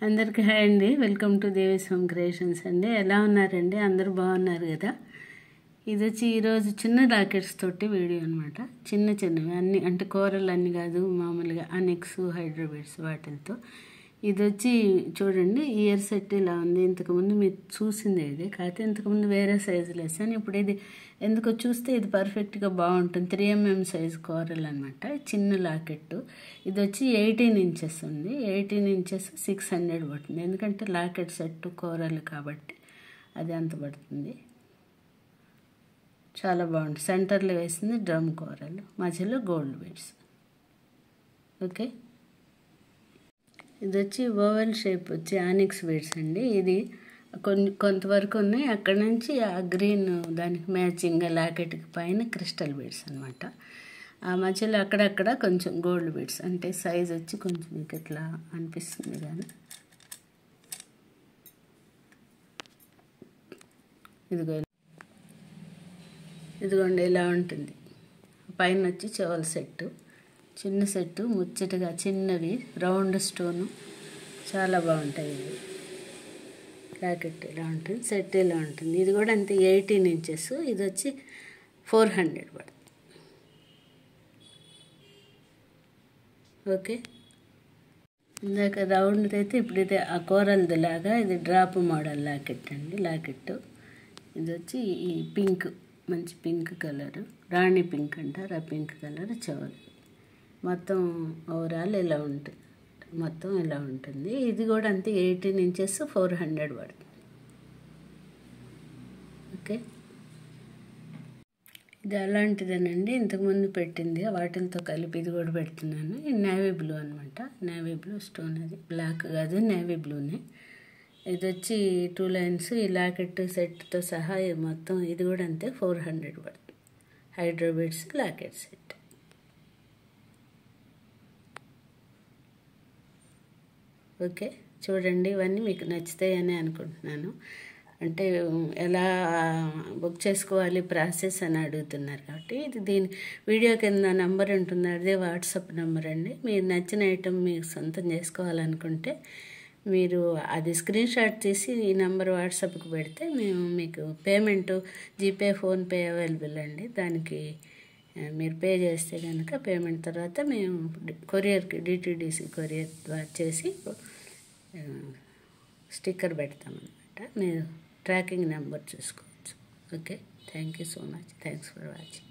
అందరికీ హాయ్ అండి. Welcome to Devi's home creations అండి. ఎలా ఉన్నారండి? అందరూ బాగున్నారు కదా? ఇది వచ్చి ఈరోజు చిన్న లాకెట్స్ తోటి వీడియో అనమాట. చిన్నవి అన్ని, అంటే కూరలు అన్నీ కాదు, మామూలుగా అనెక్స్ హైడ్రోబేట్స్ వాటితో. ఇది వచ్చి చూడండి, ఇయర్ సెట్ ఇలా ఉంది. ఇంతకుముందు మీరు చూసింది ఇది, కాకపోతే ఇంతకుముందు వేరే సైజులు వేసాను. ఇప్పుడు ఇది ఎందుకో చూస్తే ఇది పర్ఫెక్ట్గా బాగుంటుంది. 3mm సైజు కూరలు అనమాట. చిన్న లాకెట్. ఇది వచ్చి 18 ఇంచెస్ ఉంది. 18 ఇంచెస్ 600 పడుతుంది. ఎందుకంటే లాకెట్ సెట్ కూరలు కాబట్టి అది అంత పడుతుంది. చాలా బాగుంటుంది. సెంటర్లో వేసింది డ్రమ్ కూరలు, మధ్యలో గోల్డ్ బీడ్స్. ఓకే, ఇది వచ్చి ఓవెల్ షేప్ వచ్చి ఆనిక్స్ బీడ్స్ అండి. ఇది కొంతవరకు ఉన్నాయి. అక్కడ నుంచి ఆ గ్రీన్ దానికి మ్యాచింగ్ లాకెట్కి పైన క్రిస్టల్ బీడ్స్ అనమాట. ఆ మధ్యలో అక్కడక్కడ కొంచెం గోల్డ్ బీడ్స్, అంటే సైజ్ వచ్చి కొంచెం మీకు ఇట్లా అనిపిస్తుంది కానీ ఇదిగోండి ఇలా ఉంటుంది. పైన వచ్చి చెవుల సెట్టు, చిన్న సెట్టు, ముచ్చటగా చిన్నవి, రౌండ్ స్టోను, చాలా బాగుంటాయి. ఇవి లాకెట్ ఇలా ఉంటుంది, సెట్ ఇలా ఉంటుంది. ఇది కూడా అంతే, 18 ఇంచెస్. ఇది వచ్చి 400 పడుతుంది. ఓకే, ఇందాక రౌండ్ అయితే ఇప్పుడు ఇది ఆ కూరలది లాగా ఇది డ్రాప్ మోడల్ లాకెట్ అండి. లాకెట్ ఇది వచ్చి ఈ పింక్, మంచి పింక్ కలర్, రాణి పింక్ అంటారు. ఆ పింక్ కలర్ చెవులు. మొత్తం ఓవరాల్ ఇలా ఉంటుంది. మొత్తం ఇలా ఉంటుంది. ఇది కూడా అంతే, 18 ఇంచెస్ 400 పడుతుంది. ఓకే, ఇది అలాంటిదేనండి. ఇంతకుముందు పెట్టింది వాటితో కలిపి ఇది కూడా పెడుతున్నాను. ఇది నేవీ బ్లూ అనమాట. నేవీ బ్లూ స్టోన్, అది బ్లాక్ కాదు, నేవీ బ్లూనే. ఇది వచ్చి 2 లైన్స్ ఈ లాకెట్ సెట్తో సహా మొత్తం. ఇది కూడా అంతే, 400 పడుతుంది. హైడ్రోబేట్స్ లాకెట్ సెట్. ఓకే, చూడండి, ఇవన్నీ మీకు నచ్చుతాయని అనుకుంటున్నాను. అంటే ఎలా బుక్ చేసుకోవాలి ప్రాసెస్ అని అడుగుతున్నారు కాబట్టి దీని వీడియో కింద నెంబర్ ఉంటుంది, అదే వాట్సాప్ నెంబర్ అండి. మీరు నచ్చిన ఐటెం మీకు సొంతం చేసుకోవాలనుకుంటే మీరు అది స్క్రీన్ షాట్ తీసి ఈ నెంబర్ వాట్సాప్కి పెడితే మేము మీకు పేమెంట్ జీపే, ఫోన్పే అవైలబుల్ అండి. దానికి మీరు పే చేస్తే కనుక పేమెంట్ తర్వాత మేము కొరియర్కి, డిటీడీసీ కొరియర్ ద్వారా చేసి స్టిక్కర్ పెడతామన్నమాట. మీరు ట్రాకింగ్ నెంబర్ చూసుకోవచ్చు. Okay, thank you so much. Thanks for watching.